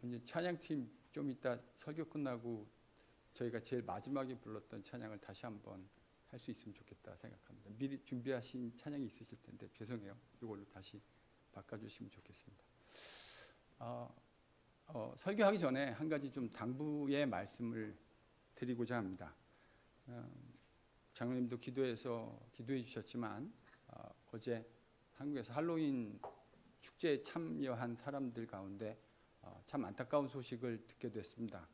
이제 찬양팀 좀 이따 설교 끝나고 저희가 제일 마지막에 불렀던 찬양을 다시 한번 할 수 있으면 좋겠다 생각합니다. 미리 준비하신 찬양이 있으실 텐데 죄송해요. 이걸로 다시 바꿔주시면 좋겠습니다. 설교하기 전에 한 가지 좀 당부의 말씀을 드리고자 합니다. 장로님도 기도해 주셨지만 어제 한국에서 할로윈 축제에 참여한 사람들 가운데 참 안타까운 소식을 듣게 됐습니다.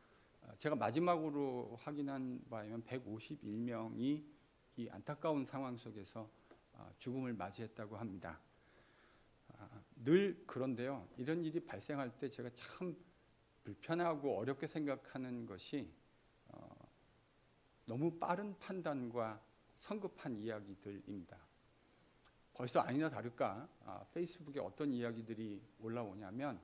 제가 마지막으로 확인한 바에 의하면 151명이 이 안타까운 상황 속에서 죽음을 맞이했다고 합니다. 늘 그런데요, 이런 일이 발생할 때 제가 참 불편하고 어렵게 생각하는 것이 너무 빠른 판단과 성급한 이야기들입니다. 벌써 아니나 다를까 페이스북에 어떤 이야기들이 올라오냐면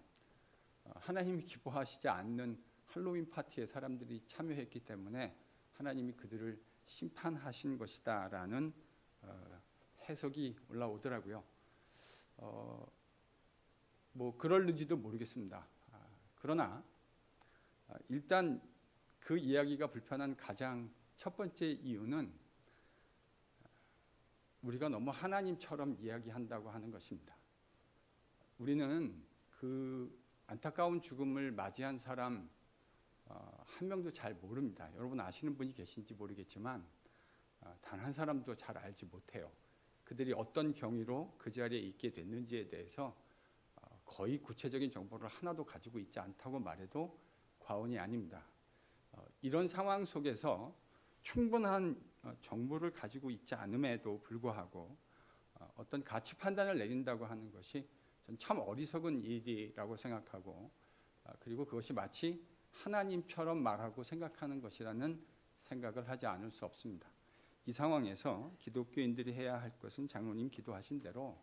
하나님이 기뻐하시지 않는 할로윈 파티에 사람들이 참여했기 때문에 하나님이 그들을 심판하신 것이다 라는 해석이 올라오더라고요. 뭐 그럴는지도 모르겠습니다. 그러나 일단 그 이야기가 불편한 가장 첫 번째 이유는 우리가 너무 하나님처럼 이야기한다고 하는 것입니다. 우리는 그 안타까운 죽음을 맞이한 사람 한 명도 잘 모릅니다. 여러분 아시는 분이 계신지 모르겠지만 단 한 사람도 잘 알지 못해요. 그들이 어떤 경위로 그 자리에 있게 됐는지에 대해서 거의 구체적인 정보를 하나도 가지고 있지 않다고 말해도 과언이 아닙니다. 이런 상황 속에서 충분한 정보를 가지고 있지 않음에도 불구하고 어떤 가치 판단을 내린다고 하는 것이 전 참 어리석은 일이라고 생각하고 그리고 그것이 마치 하나님처럼 말하고 생각하는 것이라는 생각을 하지 않을 수 없습니다. 이 상황에서 기독교인들이 해야 할 것은 장로님 기도하신 대로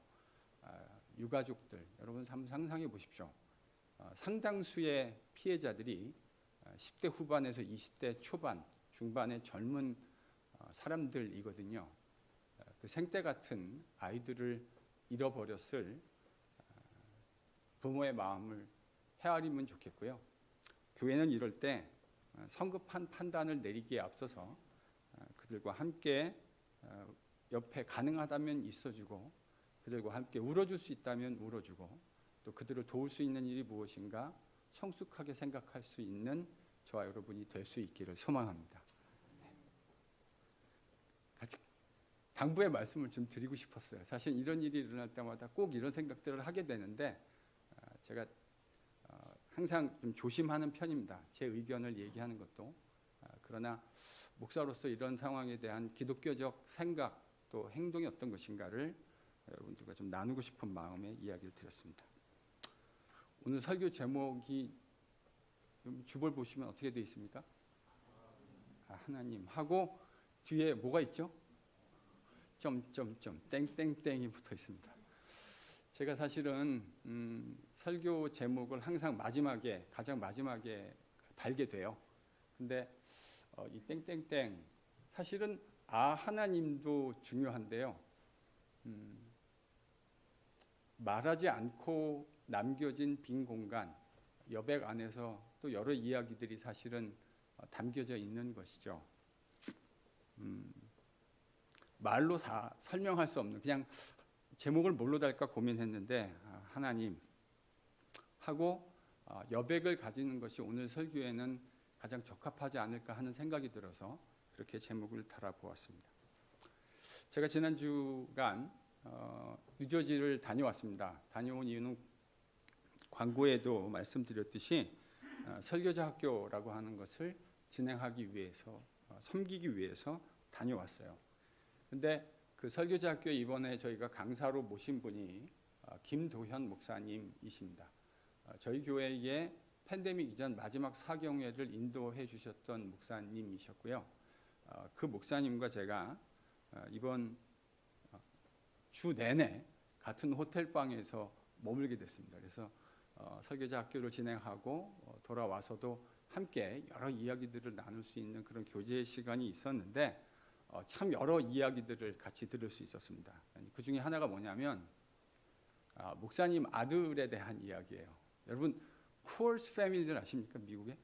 유가족들, 여러분 한번 상상해 보십시오. 상당수의 피해자들이 10대 후반에서 20대 초반, 중반의 젊은 사람들이거든요. 그 생때 같은 아이들을 잃어버렸을 부모의 마음을 헤아리면 좋겠고요. 교회는 이럴 때 성급한 판단을 내리기에 앞서서 그들과 함께 옆에 가능하다면 있어주고 그들과 함께 울어줄 수 있다면 울어주고 또 그들을 도울 수 있는 일이 무엇인가 성숙하게 생각할 수 있는 저와 여러분이 될 수 있기를 소망합니다. 같이 당부의 말씀을 좀 드리고 싶었어요. 사실 이런 일이 일어날 때마다 꼭 이런 생각들을 하게 되는데 제가 항상 좀 조심하는 편입니다. 제 의견을 얘기하는 것도. 그러나 목사로서 이런 상황에 대한 기독교적 생각 또 행동이 어떤 것인가를 여러분들과 좀 나누고 싶은 마음에 이야기를 드렸습니다. 오늘 설교 제목이 주볼 보시면 어떻게 되어 있습니까? 하나님 하고 뒤에 뭐가 있죠? 점점점 땡땡땡이 붙어 있습니다. 제가 사실은 설교 제목을 항상 가장 마지막에 달게 돼요. 근데 이 땡땡땡 사실은 하나님도 중요한데요. 말하지 않고 남겨진 빈 공간, 여백 안에서 또 여러 이야기들이 사실은 담겨져 있는 것이죠. 말로 다 설명할 수 없는 그냥 제목을 뭘로 달까 고민했는데 하나님 하고 여백을 가지는 것이 오늘 설교에는 가장 적합하지 않을까 하는 생각이 들어서 그렇게 제목을 달아보았습니다. 제가 지난 주간 뉴저지를 다녀왔습니다. 다녀온 이유는 광고에도 말씀드렸듯이 설교자 학교라고 하는 것을 진행하기 위해서 섬기기 위해서 다녀왔어요. 근데 그 설교자 학교에 이번에 저희가 강사로 모신 분이 김도현 목사님이십니다. 저희 교회에 팬데믹 이전 마지막 사경회를 인도해 주셨던 목사님이셨고요. 그 목사님과 제가 이번 주 내내 같은 호텔방에서 머물게 됐습니다. 그래서 설교자 학교를 진행하고 돌아와서도 함께 여러 이야기들을 나눌 수 있는 그런 교제 시간이 있었는데 참 여러 이야기들을 같이 들을 수 있었습니다. 그 중에 하나가 뭐냐면 목사님 아들에 대한 이야기예요. 여러분 쿠얼스 패밀리를 아십니까? 미국에?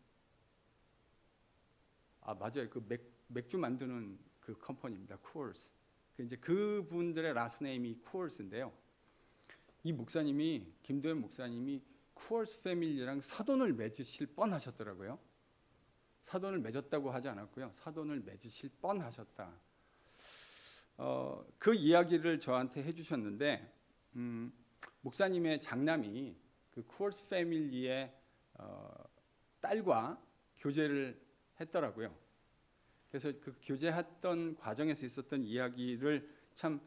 아, 맞아요. 그 맥주 만드는 그 컴퍼니입니다. 쿠얼스. 이제 그분들의 라스트 네임이 쿠얼스인데요. 이 목사님이, 김도현 목사님이 쿠얼스 패밀리랑 사돈을 맺으실 뻔하셨더라고요. 사돈을 맺었다고 하지 않았고요. 사돈을 맺으실 뻔하셨다. 그 이야기를 저한테 해주셨는데, 목사님의 장남이 그 쿠얼스 패밀리의 딸과 교제를 했더라고요. 그래서 그 교제했던 과정에서 있었던 이야기를 참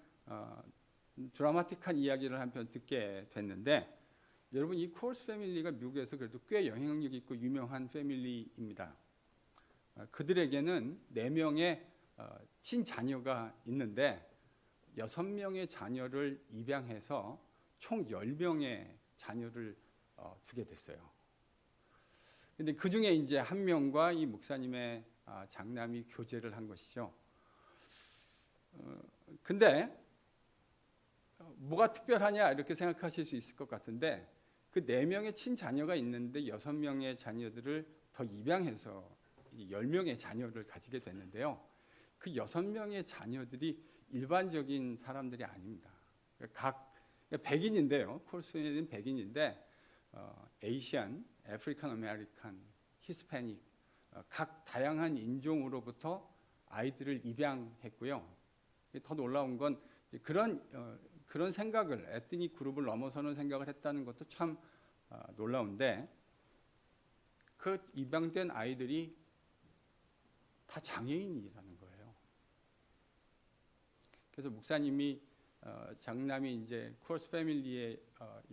드라마틱한 이야기를 한편 듣게 됐는데, 여러분 이 쿠얼스 패밀리가 미국에서 그래도 꽤 영향력 있고 유명한 패밀리입니다. 그들에게는 4명의 친자녀가 있는데 6명의 자녀를 입양해서 총 10명의 자녀를 두게 됐어요. 근데 그 중에 이제 한 명과 이 목사님의 장남이 교제를 한 것이죠. 근데 뭐가 특별하냐 이렇게 생각하실 수 있을 것 같은데, 그 4명의 친자녀가 있는데 6명의 자녀들을 더 입양해서 10명의 자녀를 가지게 됐는데요. 그 6명의 자녀들이 일반적인 사람들이 아닙니다. 각 백인인데요. 콜스웨이는 백인인데 에이시안, 아프리칸 아메리칸, 히스패닉 각 다양한 인종으로부터 아이들을 입양했고요. 더 놀라운 건 그런 생각을, 에트닉 그룹을 넘어서는 생각을 했다는 것도 참 놀라운데, 그 입양된 아이들이 다 장애인이라는 거예요. 그래서 목사님이 장남이 이제 쿠얼스 패밀리의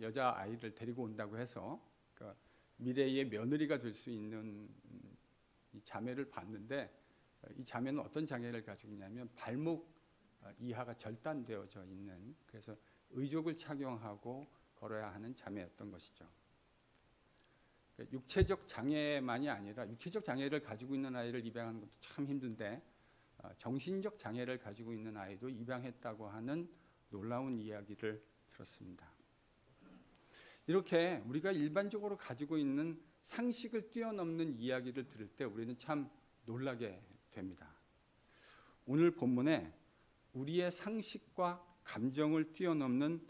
여자 아이를 데리고 온다고 해서 그러니까 미래의 며느리가 될 수 있는 이 자매를 봤는데, 이 자매는 어떤 장애를 가지고 있냐면 발목 이하가 절단되어져 있는, 그래서 의족을 착용하고 걸어야 하는 자매였던 것이죠. 육체적 장애만이 아니라, 육체적 장애를 가지고 있는 아이를 입양하는 것도 참 힘든데 정신적 장애를 가지고 있는 아이도 입양했다고 하는 놀라운 이야기를 들었습니다. 이렇게 우리가 일반적으로 가지고 있는 상식을 뛰어넘는 이야기를 들을 때 우리는 참 놀라게 됩니다. 오늘 본문에 우리의 상식과 감정을 뛰어넘는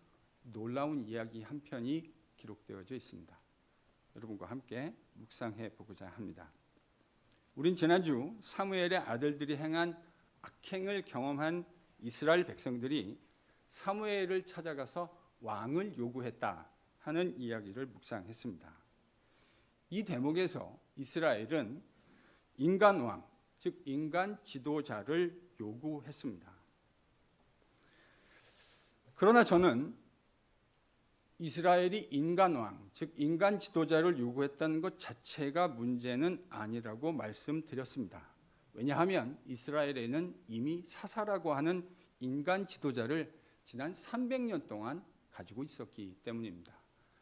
놀라운 이야기 한 편이 기록되어져 있습니다. 여러분과 함께 묵상해 보고자 합니다. 우린 지난주 사무엘의 아들들이 행한 악행을 경험한 이스라엘 백성들이 사무엘을 찾아가서 왕을 요구했다 하는 이야기를 묵상했습니다. 이 대목에서 이스라엘은 인간 왕, 즉 인간 지도자를 요구했습니다. 그러나 저는 이스라엘이 인간 왕, 즉 인간 지도자를 요구했다는 것 자체가 문제는 아니라고 말씀드렸습니다. 왜냐하면 이스라엘에는 이미 사사라고 하는 인간 지도자를 지난 300년 동안 가지고 있었기 때문입니다.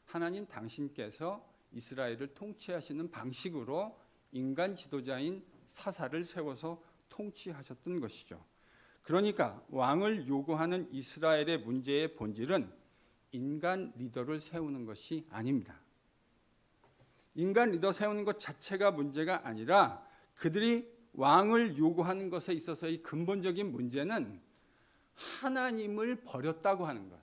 하나님 당신께서 이스라엘을 통치하시는 방식으로 인간 지도자인 사사를 세워서 통치하셨던 것이죠. 그러니까 왕을 요구하는 이스라엘의 문제의 본질은 인간 리더를 세우는 것이 아닙니다. 인간 리더 세우는 것 자체가 문제가 아니라 그들이 왕을 요구하는 것에 있어서의 근본적인 문제는 하나님을 버렸다고 하는 것.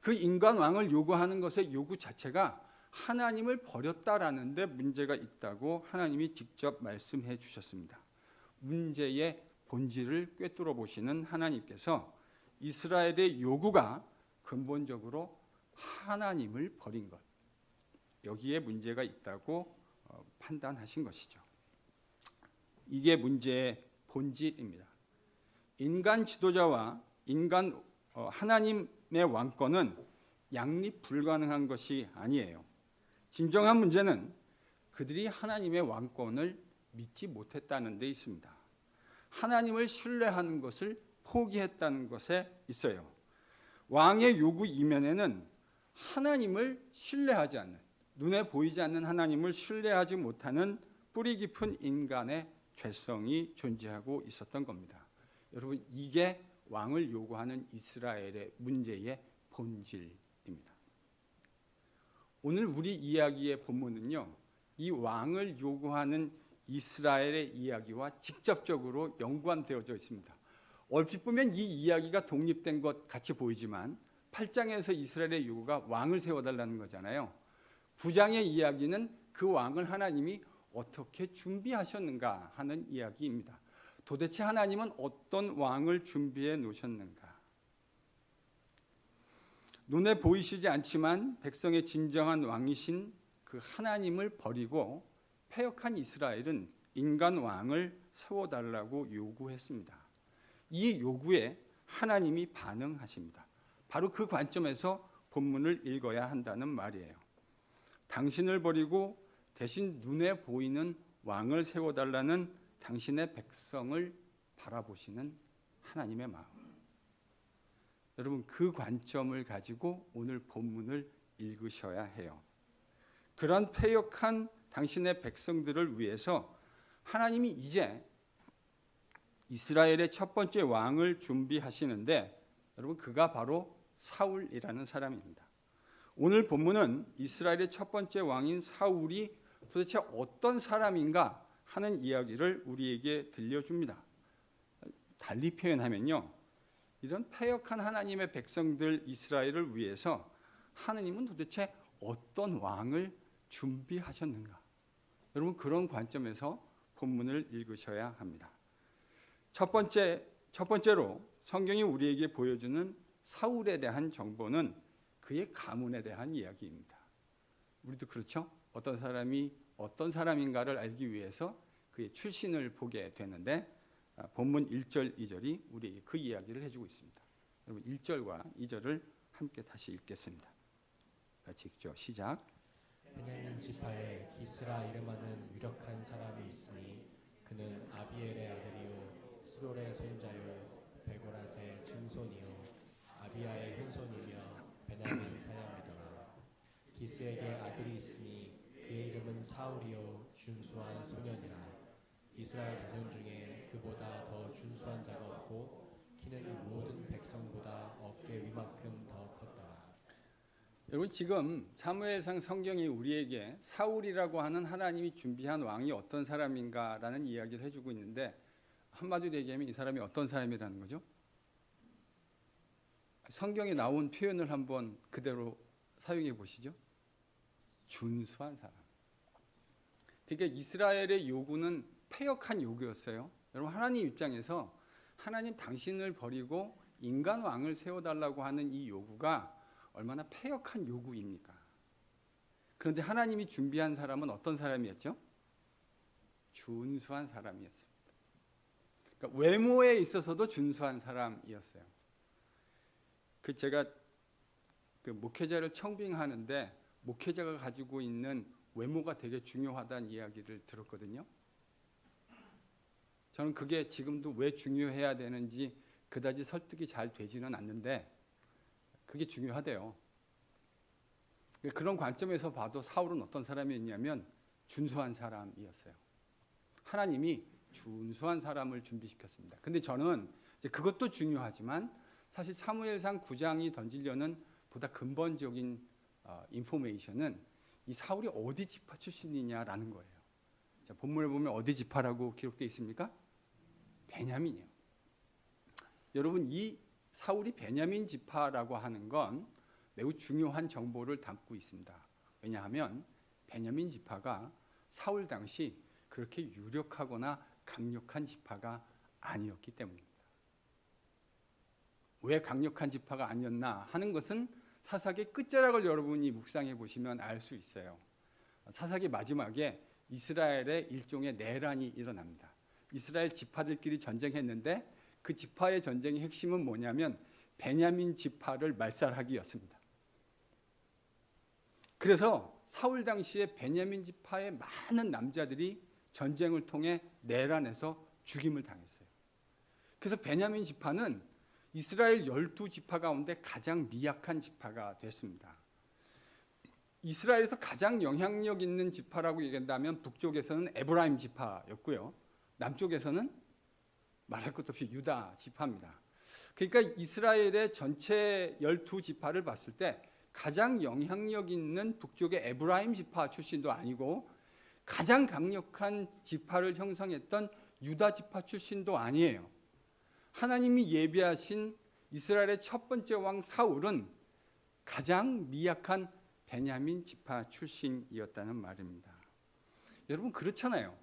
그 인간 왕을 요구하는 것의 요구 자체가 하나님을 버렸다라는 데 문제가 있다고 하나님이 직접 말씀해 주셨습니다. 문제의 본질을 꿰뚫어 보시는 하나님께서 이스라엘의 요구가 근본적으로 하나님을 버린 것, 여기에 문제가 있다고 판단하신 것이죠. 이게 문제의 본질입니다. 인간 지도자와 하나님의 왕권은 양립 불가능한 것이 아니에요. 진정한 문제는 그들이 하나님의 왕권을 믿지 못했다는 데 있습니다. 하나님을 신뢰하는 것을 포기했다는 것에 있어요. 왕의 요구 이면에는 하나님을 신뢰하지 않는, 눈에 보이지 않는 하나님을 신뢰하지 못하는 뿌리 깊은 인간의 죄성이 존재하고 있었던 겁니다. 여러분, 이게 왕을 요구하는 이스라엘의 문제의 본질입니다. 오늘 우리 이야기의 본문은요, 이 왕을 요구하는 이스라엘의 이야기와 직접적으로 연관되어져 있습니다. 얼핏 보면 이 이야기가 독립된 것 같이 보이지만 8장에서 이스라엘의 요구가 왕을 세워달라는 거잖아요. 9장의 이야기는 그 왕을 하나님이 어떻게 준비하셨는가 하는 이야기입니다. 도대체 하나님은 어떤 왕을 준비해 놓으셨는가? 눈에 보이시지 않지만 백성의 진정한 왕이신 그 하나님을 버리고 패역한 이스라엘은 인간 왕을 세워달라고 요구했습니다. 이 요구에 하나님이 반응하십니다. 바로 그 관점에서 본문을 읽어야 한다는 말이에요. 당신을 버리고 대신 눈에 보이는 왕을 세워달라는 당신의 백성을 바라보시는 하나님의 마음. 여러분, 그 관점을 가지고 오늘 본문을 읽으셔야 해요. 그런 패역한 당신의 백성들을 위해서 하나님이 이제 이스라엘의 첫 번째 왕을 준비하시는데, 여러분, 그가 바로 사울이라는 사람입니다. 오늘 본문은 이스라엘의 첫 번째 왕인 사울이 도대체 어떤 사람인가 하는 이야기를 우리에게 들려줍니다. 달리 표현하면요, 이런 패역한 하나님의 백성들 이스라엘을 위해서 하나님은 도대체 어떤 왕을 준비하셨는가? 여러분, 그런 관점에서 본문을 읽으셔야 합니다. 첫 번째로 성경이 우리에게 보여주는 사울에 대한 정보는 그의 가문에 대한 이야기입니다. 우리도 그렇죠? 어떤 사람이 어떤 사람인가를 알기 위해서 그의 출신을 보게 되는데, 본문 1절, 2절이 우리에게 그 이야기를 해주고 있습니다. 여러분, 1절과 2절을 함께 다시 읽겠습니다. 같이 읽죠. 시작. 베냐민 지파에 기스라 이름하는 유력한 사람이 있으니 그는 아비엘의 아들이요 스롤의 손자요 베고라스의 증손이요 아비야의 현손이며 베냐민 사람이더라. 기스에게 아들이 있으니 그의 이름은 사울이요 준수한 소년이라. 이스라엘 자손 중에 그보다 더 준수한 자가 없고 키는 모든 백성보다 어깨 위만큼 더 컸더라. 여러분, 지금 사무엘상 성경이 우리에게 사울이라고 하는 하나님이 준비한 왕이 어떤 사람인가라는 이야기를 해주고 있는데, 한마디로 얘기하면 이 사람이 어떤 사람이라는 거죠? 성경에 나온 표현을 한번 그대로 사용해 보시죠. 준수한 사람. 그러니까 이스라엘의 요구는 패역한 요구였어요. 여러분, 하나님 입장에서 하나님 당신을 버리고 인간 왕을 세워달라고 하는 이 요구가 얼마나 패역한 요구입니까? 그런데 하나님이 준비한 사람은 어떤 사람이었죠? 준수한 사람이었습니다. 그러니까 외모에 있어서도 준수한 사람이었어요. 제가 목회자를 청빙하는데 목회자가 가지고 있는 외모가 되게 중요하다는 이야기를 들었거든요. 저는 그게 지금도 왜 중요해야 되는지 그다지 설득이 잘 되지는 않는데 그게 중요하대요. 그런 관점에서 봐도 사울은 어떤 사람이었냐면 준수한 사람이었어요. 하나님이 준수한 사람을 준비시켰습니다. 근데 저는 이제 그것도 중요하지만 사실 사무엘상 9장이 던지려는 보다 근본적인 인포메이션은 이 사울이 어디 지파 출신이냐라는 거예요. 자, 본문을 보면 어디 지파라고 기록되어 있습니까? 베냐민이요. 여러분, 이 사울이 베냐민 지파라고 하는 건 매우 중요한 정보를 담고 있습니다. 왜냐하면 베냐민 지파가 사울 당시 그렇게 유력하거나 강력한 지파가 아니었기 때문입니다. 왜 강력한 지파가 아니었나 하는 것은 사사기 끝자락을 여러분이 묵상해 보시면 알 수 있어요. 사사기 마지막에 이스라엘의 일종의 내란이 일어납니다. 이스라엘 지파들끼리 전쟁했는데 그 지파의 전쟁의 핵심은 뭐냐면 베냐민 지파를 말살하기였습니다. 그래서 사울 당시에 베냐민 지파의 많은 남자들이 전쟁을 통해 내란에서 죽임을 당했어요. 그래서 베냐민 지파는 이스라엘 12지파 가운데 가장 미약한 지파가 됐습니다. 이스라엘에서 가장 영향력 있는 지파라고 얘기한다면 북쪽에서는 에브라임 지파였고요. 남쪽에서는 말할 것도 없이 유다 지파입니다. 그러니까 이스라엘의 전체 12지파를 봤을 때 가장 영향력 있는 북쪽의 에브라임 지파 출신도 아니고 가장 강력한 지파를 형성했던 유다 지파 출신도 아니에요. 하나님이 예비하신 이스라엘의 첫 번째 왕 사울은 가장 미약한 베냐민 지파 출신이었다는 말입니다. 여러분 그렇잖아요.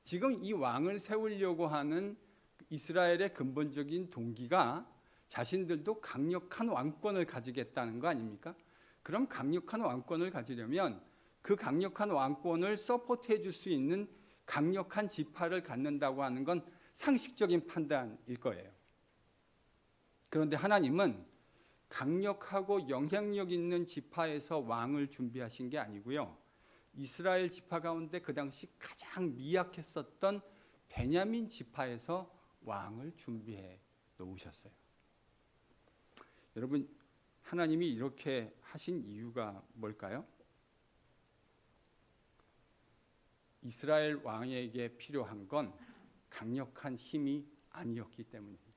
지금 이 왕을 세우려고 하는 이스라엘의 근본적인 동기가 자신들도 강력한 왕권을 가지겠다는 거 아닙니까? 그럼 강력한 왕권을 가지려면 그 강력한 왕권을 서포트해 줄 수 있는 강력한 지파를 갖는다고 하는 건 상식적인 판단일 거예요. 그런데 하나님은 강력하고 영향력 있는 지파에서 왕을 준비하신 게 아니고요. 이스라엘 지파 가운데 그 당시 가장 미약했었던 베냐민 지파에서 왕을 준비해 놓으셨어요. 여러분, 하나님이 이렇게 하신 이유가 뭘까요? 이스라엘 왕에게 필요한 건 강력한 힘이 아니었기 때문입니다.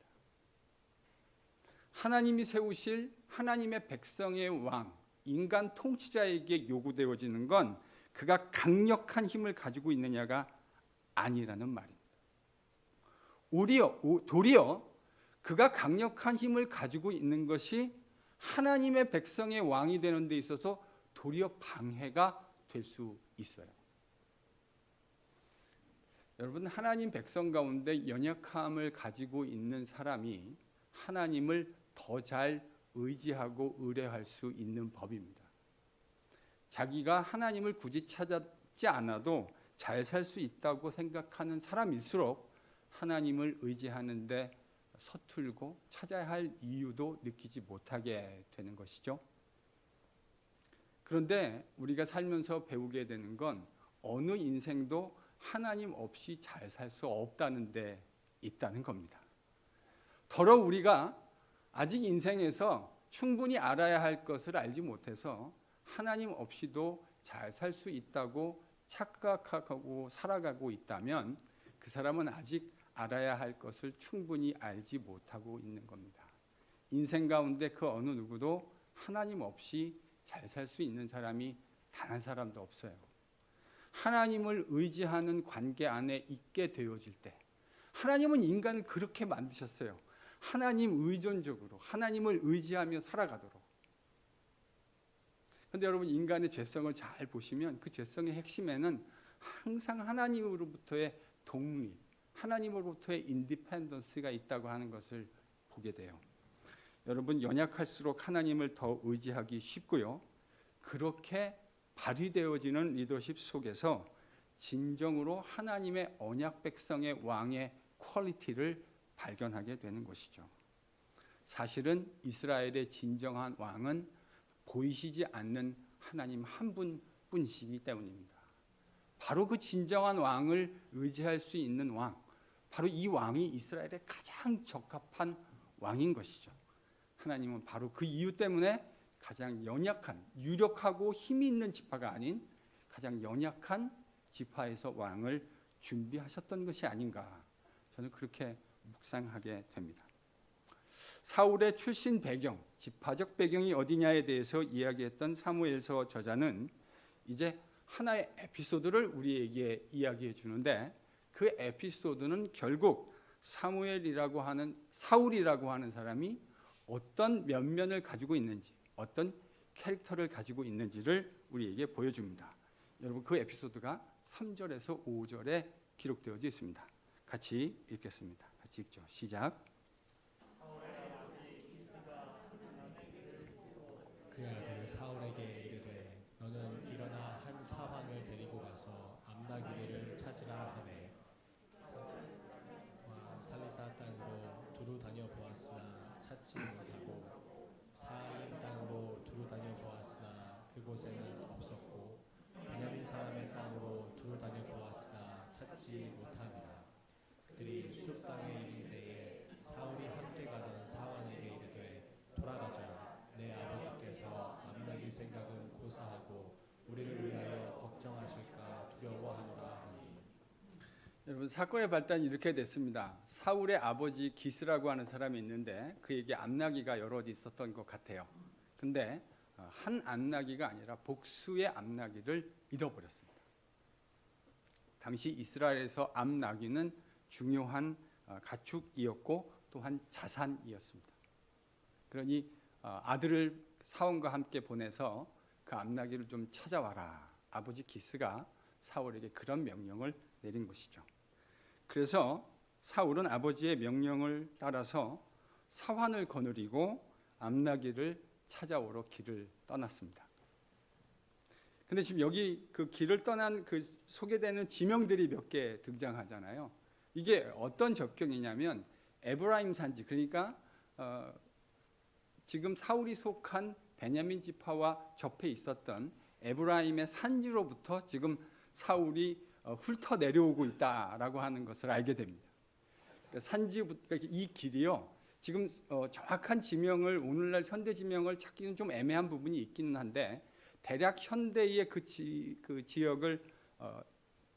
하나님이 세우실 하나님의 백성의 왕, 인간 통치자에게 요구되어지는 건 그가 강력한 힘을 가지고 있느냐가 아니라는 말입니다. 도리어 그가 강력한 힘을 가지고 있는 것이 하나님의 백성의 왕이 되는 데 있어서 도리어 방해가 될 수 있어요. 여러분, 하나님 백성 가운데 연약함을 가지고 있는 사람이 하나님을 더 잘 의지하고 의뢰할 수 있는 법입니다. 자기가 하나님을 굳이 찾지 않아도 잘 살 수 있다고 생각하는 사람일수록 하나님을 의지하는데 서툴고 찾아야 할 이유도 느끼지 못하게 되는 것이죠. 그런데 우리가 살면서 배우게 되는 건 어느 인생도 하나님 없이 잘 살 수 없다는 데 있다는 겁니다. 더러 우리가 아직 인생에서 충분히 알아야 할 것을 알지 못해서 하나님 없이도 잘 살 수 있다고 착각하고 살아가고 있다면 그 사람은 아직 알아야 할 것을 충분히 알지 못하고 있는 겁니다. 인생 가운데 그 어느 누구도 하나님 없이 잘 살 수 있는 사람이 단 한 사람도 없어요. 하나님을 의지하는 관계 안에 있게 되어질 때, 하나님은 인간을 그렇게 만드셨어요. 하나님 의존적으로 하나님을 의지하며 살아가도록. 그런데 여러분, 인간의 죄성을 잘 보시면 그 죄성의 핵심에는 항상 하나님으로부터의 독립, 하나님으로부터의 인디펜던스가 있다고 하는 것을 보게 돼요. 여러분, 연약할수록 하나님을 더 의지하기 쉽고요. 그렇게 발휘되어지는 리더십 속에서 진정으로 하나님의 언약 백성의 왕의 퀄리티를 발견하게 되는 것이죠. 사실은 이스라엘의 진정한 왕은 보이시지 않는 하나님 한 분뿐이시기 때문입니다. 바로 그 진정한 왕을 의지할 수 있는 왕, 바로 이 왕이 이스라엘에 가장 적합한 왕인 것이죠. 하나님은 바로 그 이유 때문에 가장 연약한, 유력하고 힘이 있는 지파가 아닌 가장 연약한 지파에서 왕을 준비하셨던 것이 아닌가, 저는 그렇게 묵상하게 됩니다. 사울의 출신 배경, 지파적 배경이 어디냐에 대해서 이야기했던 사무엘서 저자는 이제 하나의 에피소드를 우리에게 이야기해 주는데, 그 에피소드는 결국 사무엘이라고 하는, 사울이라고 하는 사람이 어떤 면면을 가지고 있는지, 어떤 캐릭터를 가지고 있는지를 우리에게 보여줍니다. 여러분, 그 에피소드가 3절에서 5절에 기록되어져 있습니다. 같이 읽겠습니다. 같이 읽죠. 시작. 그 아들 사울에게 이르되 너는 일어나 한 사환을 데리고 가서 암나기를 찾으라 하매 살리사 땅으로 두루 다녀 보았으나 찾지 못하고 사인 땅으로 두루 다녀 보았으나 그곳에는 없었고 베냐민 사람의 땅으로 두루 다녀 보았으나 찾지 못함이라. 그들이 숲 땅에 이른 때에 사울이 함께 가던 사환에게 이르되 돌아가자. 내 아버지께서 암나기 생각은 고사하고 우리를 위하여 걱정하실까 두려워하노라 하니. 여러분, 사건의 발단이 이렇게 됐습니다. 사울의 아버지 기스라고 하는 사람이 있는데 그에게 암나기가 여러 어디 있었던 것 같아요. 근데 한 암나귀가 아니라 복수의 암나귀를 잃어버렸습니다. 당시 이스라엘에서 암나귀는 중요한 가축이었고 또한 자산이었습니다. 그러니 아들을 사원과 함께 보내서 그 암나귀를 좀 찾아와라. 아버지 기스가 사울에게 그런 명령을 내린 것이죠. 그래서 사울은 아버지의 명령을 따라서 사환을 거느리고 암나귀를 찾아오러 길을 떠났습니다. 근데 지금 여기 그 길을 떠난 그 소개되는 지명들이 몇 개 등장하잖아요. 이게 어떤 접경이냐면 에브라임 산지, 그러니까 지금 사울이 속한 베냐민 지파와 접해 있었던 에브라임의 산지로부터 지금 사울이 훑어 내려오고 있다라고 하는 것을 알게 됩니다. 산지부터 이 길이요. 지금 정확한 지명을 오늘날 현대 지명을 찾기는 좀 애매한 부분이 있기는 한데 대략 현대의 그 지역을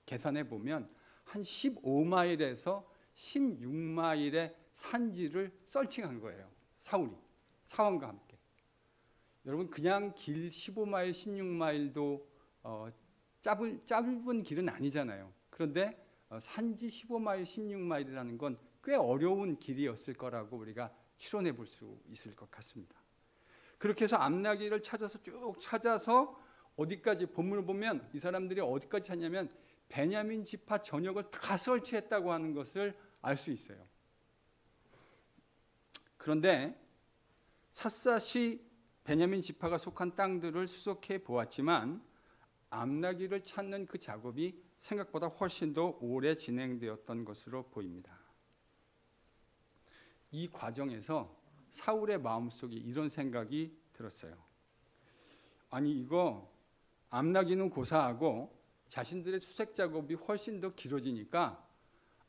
계산해 보면 한 15마일에서 16마일의 산지를 서칭한 거예요. 사울이 사원과 함께. 여러분 그냥 길 15마일, 16마일도 짧은 길은 아니잖아요. 그런데 산지 15마일, 16마일이라는 건 꽤 어려운 길이었을 거라고 우리가 추론해 볼 수 있을 것 같습니다. 그렇게 해서 암나귀를 찾아서 쭉 찾아서 어디까지, 본문을 보면 이 사람들이 어디까지 찾냐면 베냐민 지파 전역을 다 설치했다고 하는 것을 알 수 있어요. 그런데 샅샅이 베냐민 지파가 속한 땅들을 수속해 보았지만 암나귀를 찾는 그 작업이 생각보다 훨씬 더 오래 진행되었던 것으로 보입니다. 이 과정에서 사울의 마음속에 이런 생각이 들었어요. 아니 이거 암나귀는 고사하고 자신들의 수색 작업이 훨씬 더 길어지니까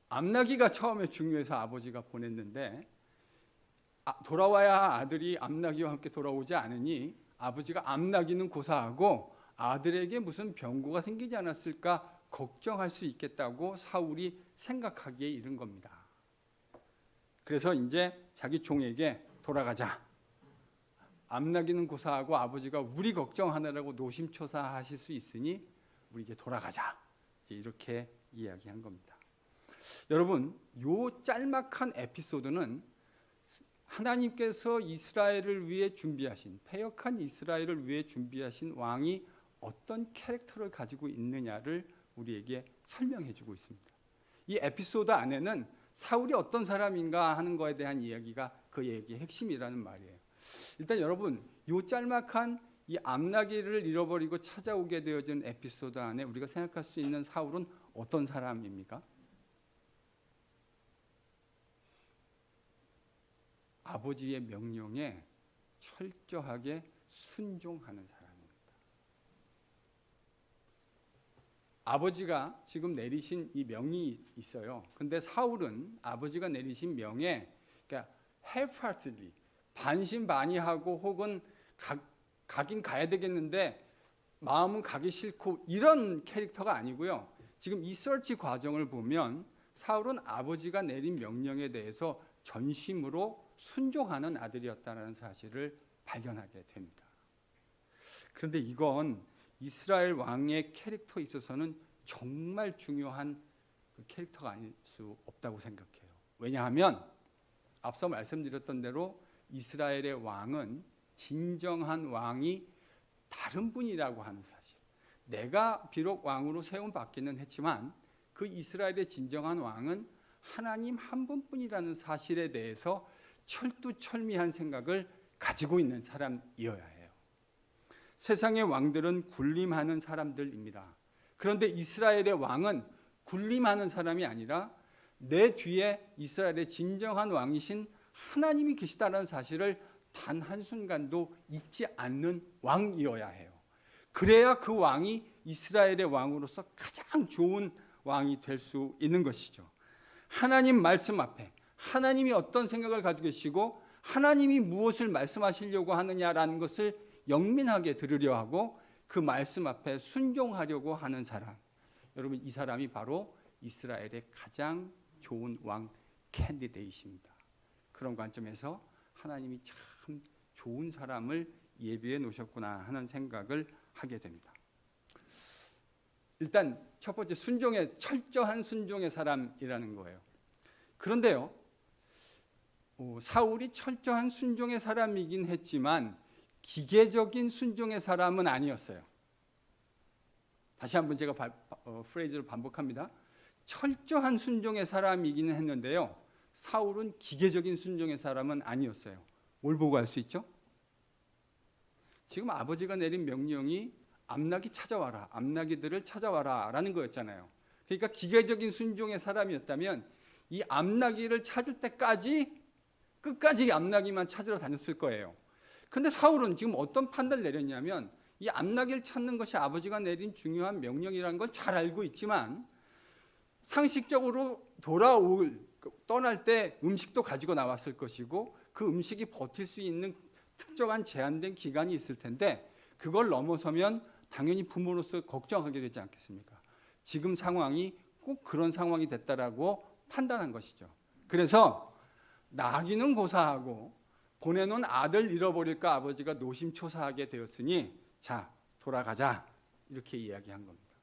암나귀가 처음에 중요해서 아버지가 보냈는데 돌아와야 아들이 암나귀와 함께 돌아오지 않으니 아버지가 암나귀는 고사하고 아들에게 무슨 병고가 생기지 않았을까 걱정할 수 있겠다고 사울이 생각하기에 이른 겁니다. 그래서 이제 자기 종에게 돌아가자. 암나귀는 고사하고 아버지가 우리 걱정하느라고 노심초사하실 수 있으니 우리 이제 돌아가자. 이렇게 이야기한 겁니다. 여러분, 요 짤막한 에피소드는 하나님께서 이스라엘을 위해 준비하신, 패역한 이스라엘을 위해 준비하신 왕이 어떤 캐릭터를 가지고 있느냐를 우리에게 설명해 주고 있습니다. 이 에피소드 안에는 사울이 어떤 사람인가 하는 것에 대한 이야기가 그 얘기의 핵심이라는 말이에요. 일단 여러분, 이 짤막한 이 암나귀를 잃어버리고 찾아오게 되어진 에피소드 안에 우리가 생각할 수 있는 사울은 어떤 사람입니까? 아버지의 명령에 철저하게 순종하는 사람입니다. 아버지가 지금 내리신 이 명이 있어요. 근데 사울은 아버지가 내리신 명에 그러니까 half-heartedly 반신반의하고 혹은 가긴 가야 되겠는데 마음은 가기 싫고 이런 캐릭터가 아니고요. 지금 이 서치 과정을 보면 사울은 아버지가 내린 명령에 대해서 전심으로 순종하는 아들이었다는 사실을 발견하게 됩니다. 그런데 이건 이스라엘 왕의 캐릭터에 있어서는 정말 중요한 그 캐릭터가 아닐 수 없다고 생각해요. 왜냐하면 앞서 말씀드렸던 대로 이스라엘의 왕은 진정한 왕이 다른 분이라고 하는 사실. 내가 비록 왕으로 세움받기는 했지만 그 이스라엘의 진정한 왕은 하나님 한 분뿐이라는 사실에 대해서 철두철미한 생각을 가지고 있는 사람이어야 해요. 세상의 왕들은 군림하는 사람들입니다. 그런데 이스라엘의 왕은 군림하는 사람이 아니라 내 뒤에 이스라엘의 진정한 왕이신 하나님이 계시다는 사실을 단 한순간도 잊지 않는 왕이어야 해요. 그래야 그 왕이 이스라엘의 왕으로서 가장 좋은 왕이 될 수 있는 것이죠. 하나님 말씀 앞에 하나님이 어떤 생각을 가지고 계시고 하나님이 무엇을 말씀하시려고 하느냐라는 것을 영민하게 들으려 하고 그 말씀 앞에 순종하려고 하는 사람. 여러분 이 사람이 바로 이스라엘의 가장 좋은 왕 캔디데이트입니다. 그런 관점에서 하나님이 참 좋은 사람을 예비해 놓으셨구나 하는 생각을 하게 됩니다. 일단 첫 번째 철저한 순종의 사람이라는 거예요. 그런데요, 사울이 철저한 순종의 사람이긴 했지만 기계적인 순종의 사람은 아니었어요. 다시 한번 제가 프레이즈를 반복합니다. 철저한 순종의 사람이기는 했는데요, 사울은 기계적인 순종의 사람은 아니었어요. 뭘 보고 알 수 있죠? 지금 아버지가 내린 명령이 암나기 찾아와라, 암나기들을 찾아와라 라는 거였잖아요. 그러니까 기계적인 순종의 사람이었다면 이 암나기를 찾을 때까지 끝까지 암나기만 찾으러 다녔을 거예요. 그런데 사울은 지금 어떤 판단을 내렸냐면 이 암나기를 찾는 것이 아버지가 내린 중요한 명령이라는 걸 잘 알고 있지만 상식적으로 떠날 때 음식도 가지고 나왔을 것이고 그 음식이 버틸 수 있는 특정한 제한된 기간이 있을 텐데 그걸 넘어서면 당연히 부모로서 걱정하게 되지 않겠습니까? 지금 상황이 꼭 그런 상황이 됐다라고 판단한 것이죠. 그래서 나귀는 고사하고 보내놓은 아들 잃어버릴까 아버지가 노심초사하게 되었으니 자, 돌아가자 이렇게 이야기한 겁니다.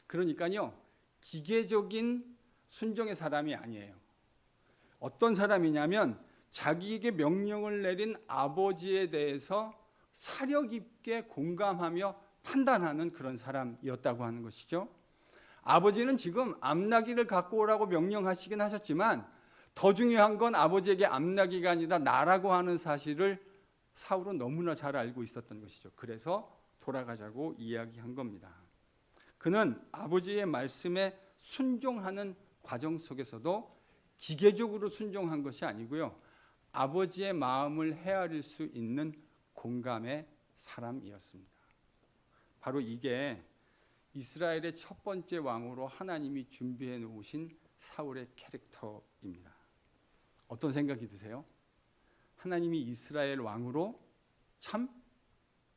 그러니까요, 기계적인 순종의 사람이 아니에요. 어떤 사람이냐면 자기에게 명령을 내린 아버지에 대해서 사려 깊게 공감하며 판단하는 그런 사람이었다고 하는 것이죠. 아버지는 지금 암나기를 갖고 오라고 명령하시긴 하셨지만 더 중요한 건 아버지에게 암나기가 아니라 나라고 하는 사실을 사울은 너무나 잘 알고 있었던 것이죠. 그래서 돌아가자고 이야기한 겁니다. 그는 아버지의 말씀에 순종하는 과정 속에서도 기계적으로 순종한 것이 아니고요, 아버지의 마음을 헤아릴 수 있는 공감의 사람이었습니다. 바로 이게 이스라엘의 첫 번째 왕으로 하나님이 준비해 놓으신 사울의 캐릭터입니다. 어떤 생각이 드세요? 하나님이 이스라엘 왕으로 참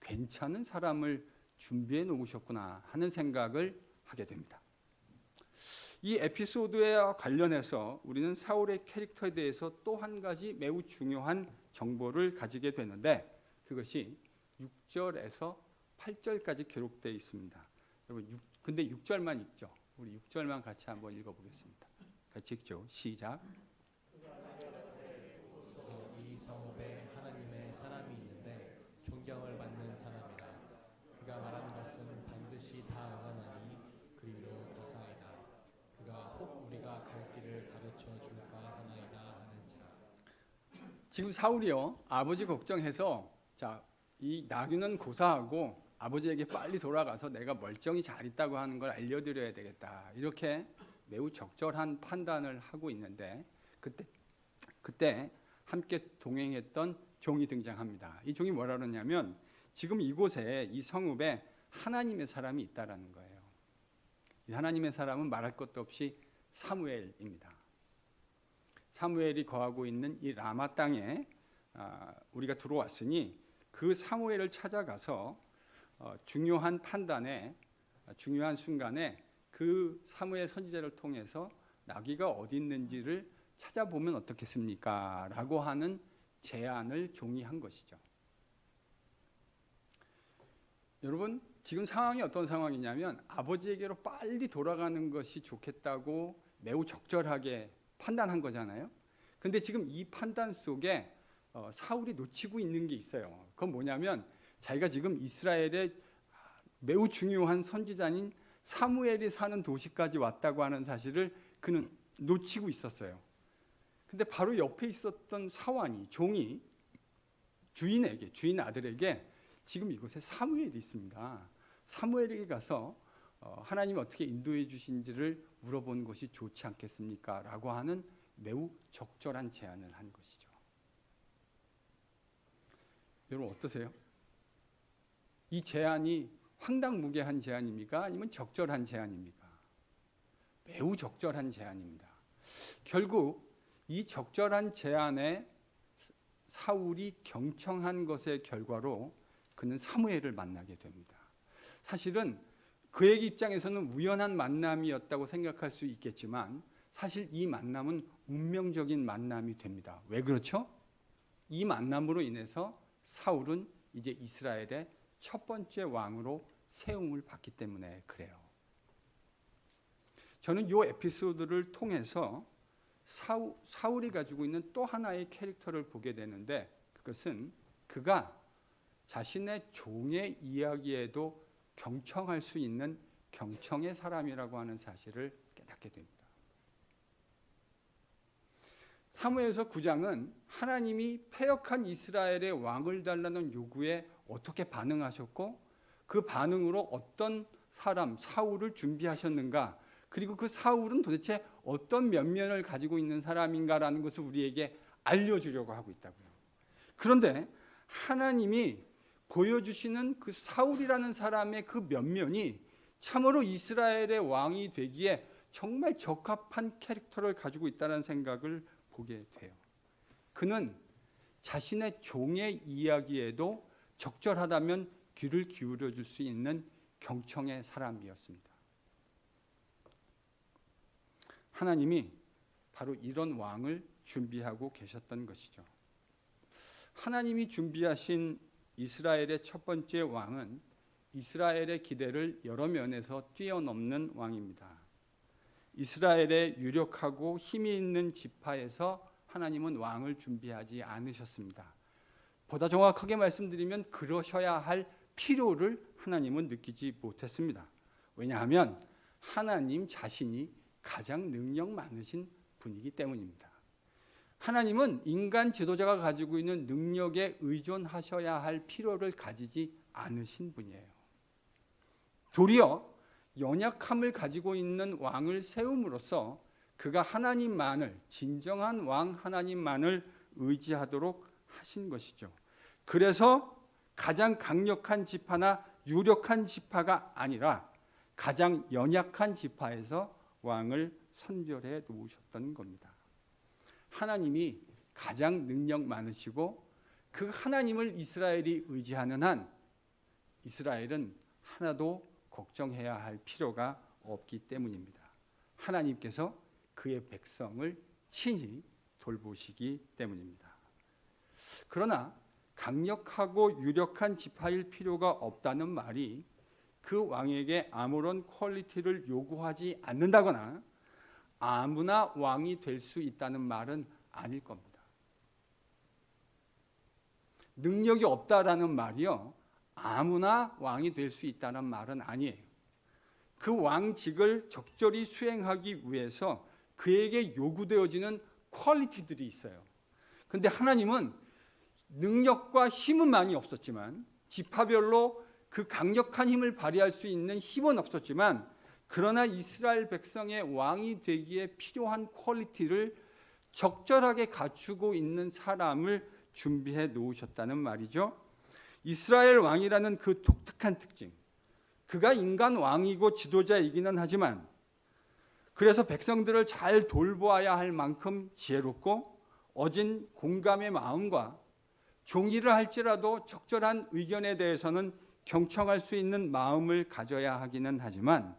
괜찮은 사람을 준비해 놓으셨구나 하는 생각을 하게 됩니다. 이 에피소드에 관련해서 우리는 사울의 캐릭터에 대해서 또 한 가지 매우 중요한 정보를 가지게 되는데 그것이 6절에서 8절까지 기록되어 있습니다. 여러분, 근데 6절만 읽죠. 우리 6절만 같이 한번 읽어보겠습니다. 같이 읽죠. 시작. 이 성읍에 하나님의 사람이 있는데 존경을 받는 사람이다. 그가 말하는 것은 반드시 다 응하나니 그리로 가사이다. 그가 혹 우리가 갈 길을 가르쳐 줄까 하나이다 하는지라. 지금 사울이요, 아버지 걱정해서 이 나귀는 고사하고 아버지에게 빨리 돌아가서 내가 멀쩡히 잘 있다고 하는 걸 알려드려야 되겠다, 이렇게 매우 적절한 판단을 하고 있는데 그때 함께 동행했던 종이 등장합니다. 이 종이 뭐라 그러냐면 지금 이곳에 이 성읍에 하나님의 사람이 있다라는 거예요. 이 하나님의 사람은 말할 것도 없이 사무엘입니다. 사무엘이 거하고 있는 이 라마 땅에 우리가 들어왔으니 그 사무엘을 찾아가서 중요한 판단에 중요한 순간에 그 사무엘 선지자를 통해서 나귀가 어디 있는지를 찾아보면 어떻겠습니까? 라고 하는 제안을 종이 한 것이죠. 여러분, 지금 상황이 어떤 상황이냐면 아버지에게로 빨리 돌아가는 것이 좋겠다고 매우 적절하게 판단한 거잖아요. 근데 지금 이 판단 속에 사울이 놓치고 있는 게 있어요. 그건 뭐냐면 자기가 지금 이스라엘의 매우 중요한 선지자인 사무엘이 사는 도시까지 왔다고 하는 사실을 그는 놓치고 있었어요. 근데 바로 옆에 있었던 사환이, 종이 주인 아들에게 지금 이곳에 사무엘이 있습니다. 사무엘에게 가서 하나님이 어떻게 인도해 주신지를 물어본 것이 좋지 않겠습니까? 라고 하는 매우 적절한 제안을 한 것이죠. 여러분 어떠세요? 이 제안이 황당무계한 제안입니까? 아니면 적절한 제안입니까? 매우 적절한 제안입니다. 결국 이 적절한 제안에 사울이 경청한 것의 결과로 그는 사무엘을 만나게 됩니다. 사실은 그의 입장에서는 우연한 만남이었다고 생각할 수 있겠지만 사실 이 만남은 운명적인 만남이 됩니다. 왜 그렇죠? 이 만남으로 인해서 사울은 이제 이스라엘의 첫 번째 왕으로 세움을 받기 때문에 그래요. 저는 이 에피소드를 통해서 사울이 가지고 있는 또 하나의 캐릭터를 보게 되는데, 그것은 그가 자신의 종의 이야기에도 경청할 수 있는 경청의 사람이라고 하는 사실을 깨닫게 됩니다. 사무엘서 9장은 하나님이 패역한 이스라엘의 왕을 달라는 요구에 어떻게 반응하셨고, 그 반응으로 어떤 사람 사울을 준비하셨는가, 그리고 그 사울은 도대체 어떤 면면을 가지고 있는 사람인가라는 것을 우리에게 알려주려고 하고 있다고요. 그런데 하나님이 보여주시는 그 사울이라는 사람의 그 면면이 참으로 이스라엘의 왕이 되기에 정말 적합한 캐릭터를 가지고 있다는 생각을 보게 돼요. 그는 자신의 종의 이야기에도 적절하다면 귀를 기울여 줄 수 있는 경청의 사람이었습니다. 하나님이 바로 이런 왕을 준비하고 계셨던 것이죠. 하나님이 준비하신 이스라엘의 첫 번째 왕은 이스라엘의 기대를 여러 면에서 뛰어넘는 왕입니다. 이스라엘의 유력하고 힘이 있는 지파에서 하나님은 왕을 준비하지 않으셨습니다. 보다 정확하게 말씀드리면 그러셔야 할 필요를 하나님은 느끼지 못했습니다. 왜냐하면 하나님 자신이 가장 능력 많으신 분이기 때문입니다. 하나님은 인간 지도자가 가지고 있는 능력에 의존하셔야 할 필요를 가지지 않으신 분이에요. 도리어 연약함을 가지고 있는 왕을 세움으로써 그가 하나님만을, 진정한 왕 하나님만을 의지하도록 하신 것이죠. 그래서 가장 강력한 지파나 유력한 지파가 아니라 가장 연약한 지파에서 왕을 선별해 놓으셨던 겁니다. 하나님이 가장 능력 많으시고 그 하나님을 이스라엘이 의지하는 한 이스라엘은 하나도 걱정해야 할 필요가 없기 때문입니다. 하나님께서 그의 백성을 친히 돌보시기 때문입니다. 그러나 강력하고 유력한 지파일 필요가 없다는 말이 그 왕에게 아무런 퀄리티를 요구하지 않는다거나 아무나 왕이 될 수 있다는 말은 아닐 겁니다. 능력이 없다라는 말이요, 아무나 왕이 될 수 있다는 말은 아니에요. 그 왕직을 적절히 수행하기 위해서 그에게 요구되어지는 퀄리티들이 있어요. 그런데 하나님은 능력과 힘은 많이 없었지만, 지파별로 그 강력한 힘을 발휘할 수 있는 힘은 없었지만, 그러나 이스라엘 백성의 왕이 되기에 필요한 퀄리티를 적절하게 갖추고 있는 사람을 준비해 놓으셨다는 말이죠. 이스라엘 왕이라는 그 독특한 특징, 그가 인간 왕이고 지도자이기는 하지만 그래서 백성들을 잘 돌보아야 할 만큼 지혜롭고 어진 공감의 마음과 종일을 할지라도 적절한 의견에 대해서는 경청할 수 있는 마음을 가져야 하기는 하지만,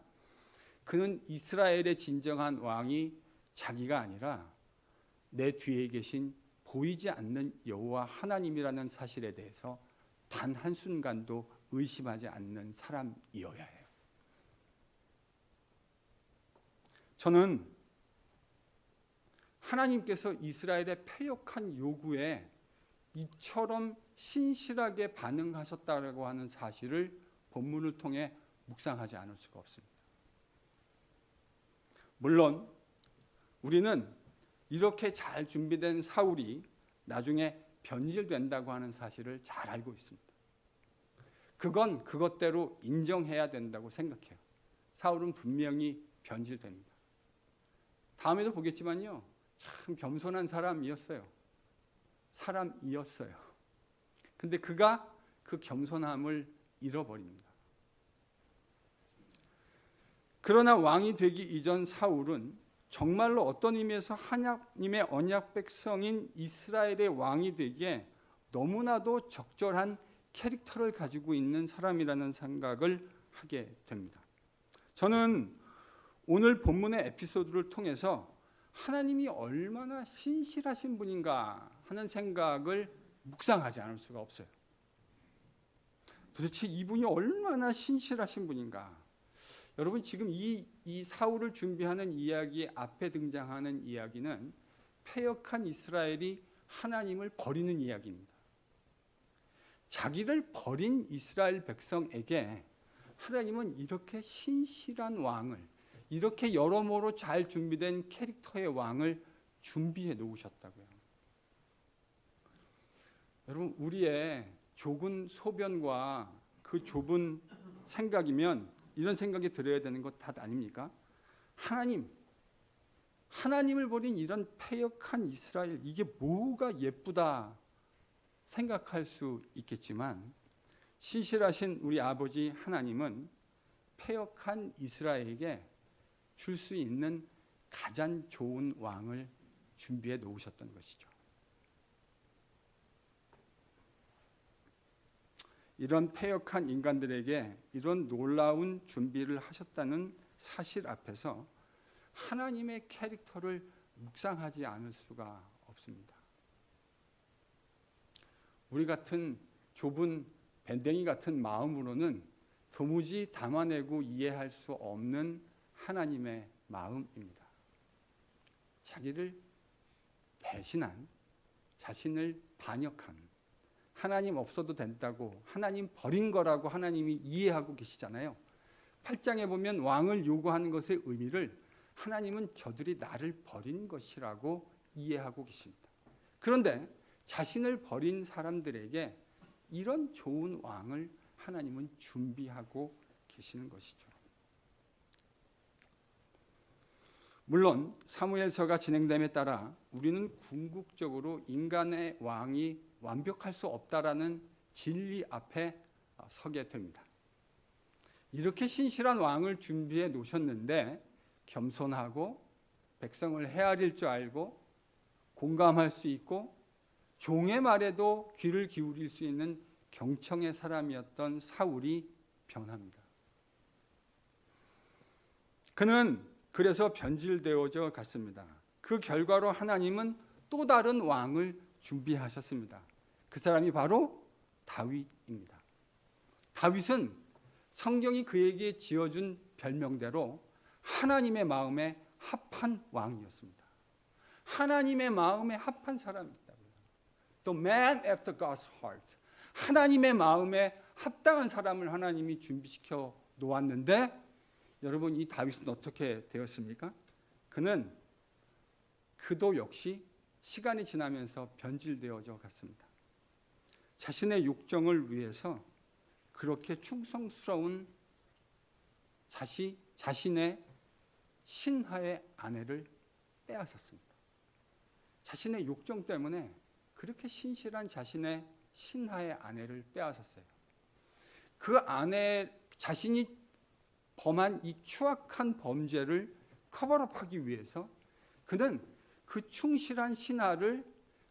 그는 이스라엘의 진정한 왕이 자기가 아니라 내 뒤에 계신 보이지 않는 여호와 하나님이라는 사실에 대해서 단 한순간도 의심하지 않는 사람이어야 해요. 저는 하나님께서 이스라엘의 패역한 요구에 이처럼 신실하게 반응하셨다고 하는 사실을 본문을 통해 묵상하지 않을 수가 없습니다. 물론 우리는 이렇게 잘 준비된 사울이 나중에 변질된다고 하는 사실을 잘 알고 있습니다. 그건 그것대로 인정해야 된다고 생각해요. 사울은 분명히 변질됩니다. 다음에도 보겠지만요, 참 겸손한 사람이었어요. 근데 그가 그 겸손함을 잃어버립니다. 그러나 왕이 되기 이전 사울은 정말로 어떤 의미에서 하나님의 언약 백성인 이스라엘의 왕이 되기에 너무나도 적절한 캐릭터를 가지고 있는 사람이라는 생각을 하게 됩니다. 저는 오늘 본문의 에피소드를 통해서 하나님이 얼마나 신실하신 분인가 하는 생각을 묵상하지 않을 수가 없어요. 도대체 이분이 얼마나 신실하신 분인가? 여러분 지금 이 사울을 준비하는 이야기 앞에 등장하는 이야기는 패역한 이스라엘이 하나님을 버리는 이야기입니다. 자기를 버린 이스라엘 백성에게 하나님은 이렇게 신실한 왕을, 이렇게 여러모로 잘 준비된 캐릭터의 왕을 준비해 놓으셨다고요. 여러분 우리의 좁은 소변과 그 좁은 생각이면 이런 생각이 들어야 되는 것 탓 아닙니까? 하나님을 버린 이런 패역한 이스라엘, 이게 뭐가 예쁘다 생각할 수 있겠지만 신실하신 우리 아버지 하나님은 패역한 이스라엘에게 줄 수 있는 가장 좋은 왕을 준비해 놓으셨던 것이죠. 이런 패역한 인간들에게 이런 놀라운 준비를 하셨다는 사실 앞에서 하나님의 캐릭터를 묵상하지 않을 수가 없습니다. 우리 같은 좁은 밴댕이 같은 마음으로는 도무지 담아내고 이해할 수 없는 하나님의 마음입니다. 자기를 배신한, 자신을 반역한, 하나님 없어도 된다고, 하나님 버린 거라고 하나님이 이해하고 계시잖아요. 8장에 보면 왕을 요구하는 것의 의미를 하나님은 저들이 나를 버린 것이라고 이해하고 계십니다. 그런데 자신을 버린 사람들에게 이런 좋은 왕을 하나님은 준비하고 계시는 것이죠. 물론 사무엘서가 진행됨에 따라 우리는 궁극적으로 인간의 왕이 완벽할 수 없다라는 진리 앞에 서게 됩니다. 이렇게 신실한 왕을 준비해 놓으셨는데 겸손하고 백성을 헤아릴 줄 알고 공감할 수 있고 종의 말에도 귀를 기울일 수 있는 경청의 사람이었던 사울이 변합니다. 그는 그래서 변질되어져 갔습니다. 그 결과로 하나님은 또 다른 왕을 준비하셨습니다. 그 사람이 바로 다윗입니다. 다윗은 성경이 그에게 지어준 별명대로 하나님의 마음에 합한 왕이었습니다. 하나님의 마음에 합한 사람이었다고요. The man after God's heart. 하나님의 마음에 합당한 사람을 하나님이 준비시켜 놓았는데 여러분 이 다윗은 어떻게 되었습니까? 그도 역시 시간이 지나면서 변질되어져 갔습니다. 자신의 욕정을 위해서 그렇게 충성스러운 자신의 신하의 아내를 빼앗았습니다. 자신의 욕정 때문에 그렇게 신실한 자신의 신하의 아내를 빼앗았어요. 그 아내 자신이 범한 이 추악한 범죄를 커버업하기 위해서 그는 그 충실한 신하를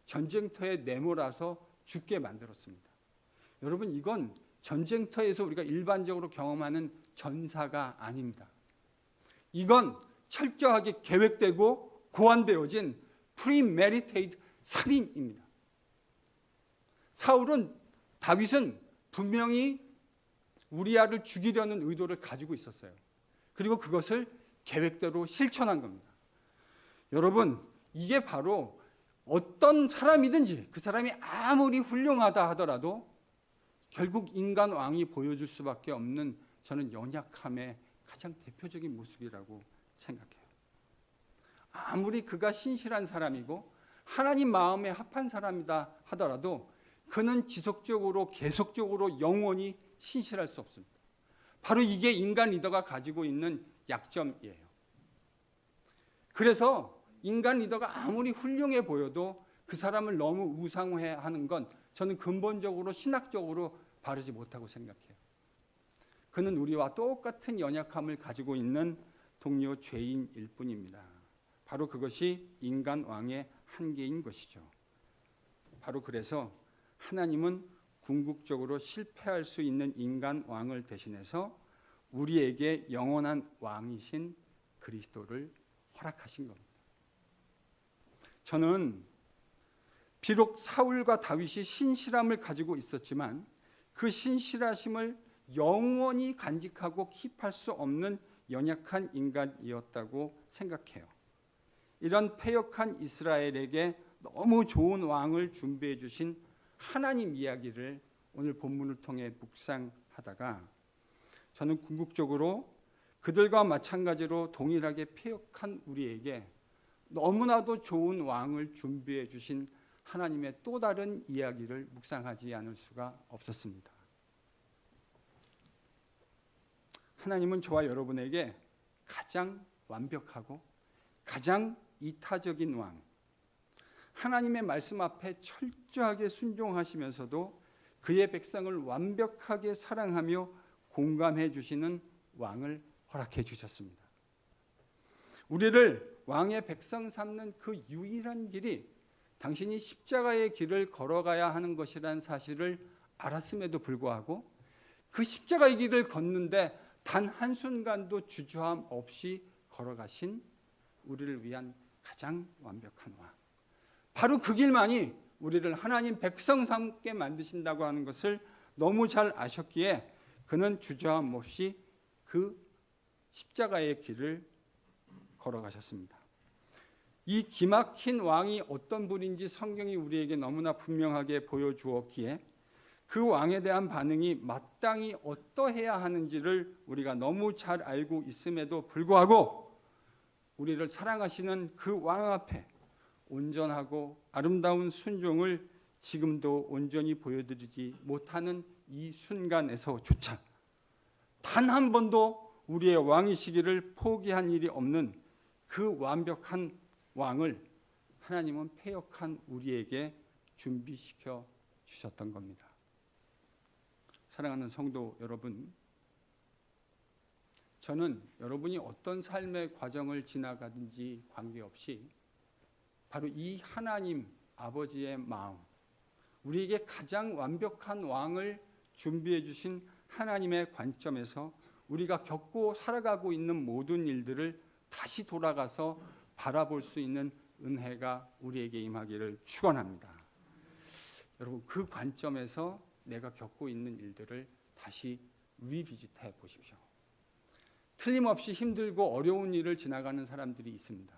전쟁터에 내몰아서 죽게 만들었습니다. 여러분 이건 전쟁터에서 우리가 일반적으로 경험하는 전사가 아닙니다. 이건 철저하게 계획되고 고안되어진 premeditated 살인입니다. 다윗은 분명히 우리아를 죽이려는 의도를 가지고 있었어요. 그리고 그것을 계획대로 실천한 겁니다. 여러분 이게 바로 어떤 사람이든지 그 사람이 아무리 훌륭하다 하더라도 결국 인간 왕이 보여줄 수밖에 없는 저는 연약함의 가장 대표적인 모습이라고 생각해요. 아무리 그가 신실한 사람이고 하나님 마음에 합한 사람이다 하더라도 그는 지속적으로 계속적으로 영원히 신실할 수 없습니다. 바로 이게 인간 리더가 가지고 있는 약점이에요. 그래서 인간 리더가 아무리 훌륭해 보여도 그 사람을 너무 우상화하는 건 저는 근본적으로 신학적으로 바르지 못하고 생각해요. 그는 우리와 똑같은 연약함을 가지고 있는 동료 죄인일 뿐입니다. 바로 그것이 인간 왕의 한계인 것이죠. 바로 그래서 하나님은 궁극적으로 실패할 수 있는 인간 왕을 대신해서 우리에게 영원한 왕이신 그리스도를 허락하신 겁니다. 저는 비록 사울과 다윗이 신실함을 가지고 있었지만 그 신실하심을 영원히 간직하고 킵할 수 없는 연약한 인간이었다고 생각해요. 이런 패역한 이스라엘에게 너무 좋은 왕을 준비해 주신 하나님 이야기를 오늘 본문을 통해 묵상하다가 저는 궁극적으로 그들과 마찬가지로 동일하게 패역한 우리에게 너무나도 좋은 왕을 준비해 주신 하나님의 또 다른 이야기를 묵상하지 않을 수가 없었습니다. 하나님은 저와 여러분에게 가장 완벽하고 가장 이타적인 왕, 하나님의 말씀 앞에 철저하게 순종하시면서도 그의 백성을 완벽하게 사랑하며 공감해 주시는 왕을 허락해 주셨습니다. 우리를 왕의 백성 삼는 그 유일한 길이 당신이 십자가의 길을 걸어가야 하는 것이라는 사실을 알았음에도 불구하고 그 십자가의 길을 걷는데 단 한순간도 주저함 없이 걸어가신 우리를 위한 가장 완벽한 왕. 바로 그 길만이 우리를 하나님 백성 삼게 만드신다고 하는 것을 너무 잘 아셨기에 그는 주저함 없이 그 십자가의 길을 걸어가셨습니다. 이 기막힌 왕이 어떤 분인지 성경이 우리에게 너무나 분명하게 보여주었기에 그 왕에 대한 반응이 마땅히 어떠해야 하는지를 우리가 너무 잘 알고 있음에도 불구하고 우리를 사랑하시는 그 왕 앞에 온전하고 아름다운 순종을 지금도 온전히 보여드리지 못하는 이 순간에서조차 단 한 번도 우리의 왕이시기를 포기한 일이 없는 그 완벽한 왕을 하나님은 패역한 우리에게 준비시켜 주셨던 겁니다. 사랑하는 성도 여러분, 저는 여러분이 어떤 삶의 과정을 지나가든지 관계없이 바로 이 하나님 아버지의 마음, 우리에게 가장 완벽한 왕을 준비해 주신 하나님의 관점에서 우리가 겪고 살아가고 있는 모든 일들을 다시 돌아가서 바라볼 수 있는 은혜가 우리에게 임하기를 축원합니다. 여러분, 그 관점에서 내가 겪고 있는 일들을 다시 리비짓해 보십시오. 틀림없이 힘들고 어려운 일을 지나가는 사람들이 있습니다.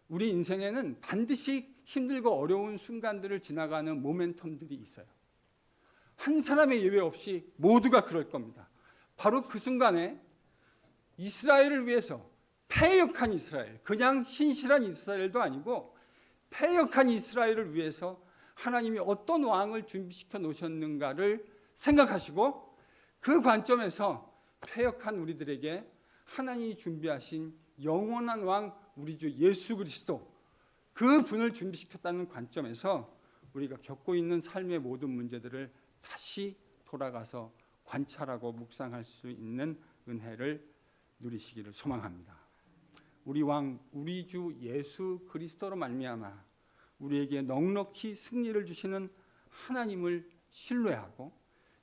우리 인생에는 반드시 힘들고 어려운 순간들을 지나가는 모멘텀들이 있어요. 한 사람의 예외 없이 모두가 그럴 겁니다. 바로 그 순간에 이스라엘을 위해서 패역한 이스라엘, 그냥 신실한 이스라엘도 아니고 패역한 이스라엘을 위해서 하나님이 어떤 왕을 준비시켜 놓으셨는가를 생각하시고 그 관점에서 패역한 우리들에게 하나님이 준비하신 영원한 왕 우리 주 예수 그리스도 그 분을 준비시켰다는 관점에서 우리가 겪고 있는 삶의 모든 문제들을 다시 돌아가서 관찰하고 묵상할 수 있는 은혜를 누리시기를 소망합니다. 우리 왕 우리 주 예수 그리스도로 말미암아 우리에게 넉넉히 승리를 주시는 하나님을 신뢰하고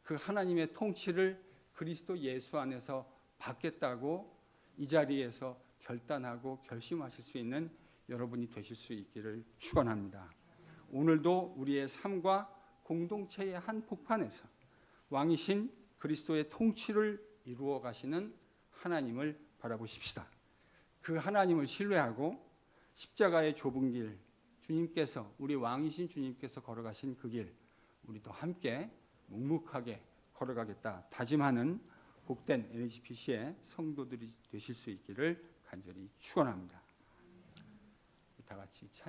그 하나님의 통치를 그리스도 예수 안에서 받겠다고 이 자리에서 결단하고 결심하실 수 있는 여러분이 되실 수 있기를 축원합니다. 오늘도 우리의 삶과 공동체의 한 폭판에서 왕이신 그리스도의 통치를 이루어 가시는 하나님을 바라보십시다. 그 하나님을 신뢰하고 십자가의 좁은 길, 주님께서 우리 왕이신 주님께서 걸어가신 그 길 우리도 함께 묵묵하게 걸어가겠다 다짐하는 복된 NHPC의 성도들이 되실 수 있기를 간절히 축원합니다. 다 같이 찬양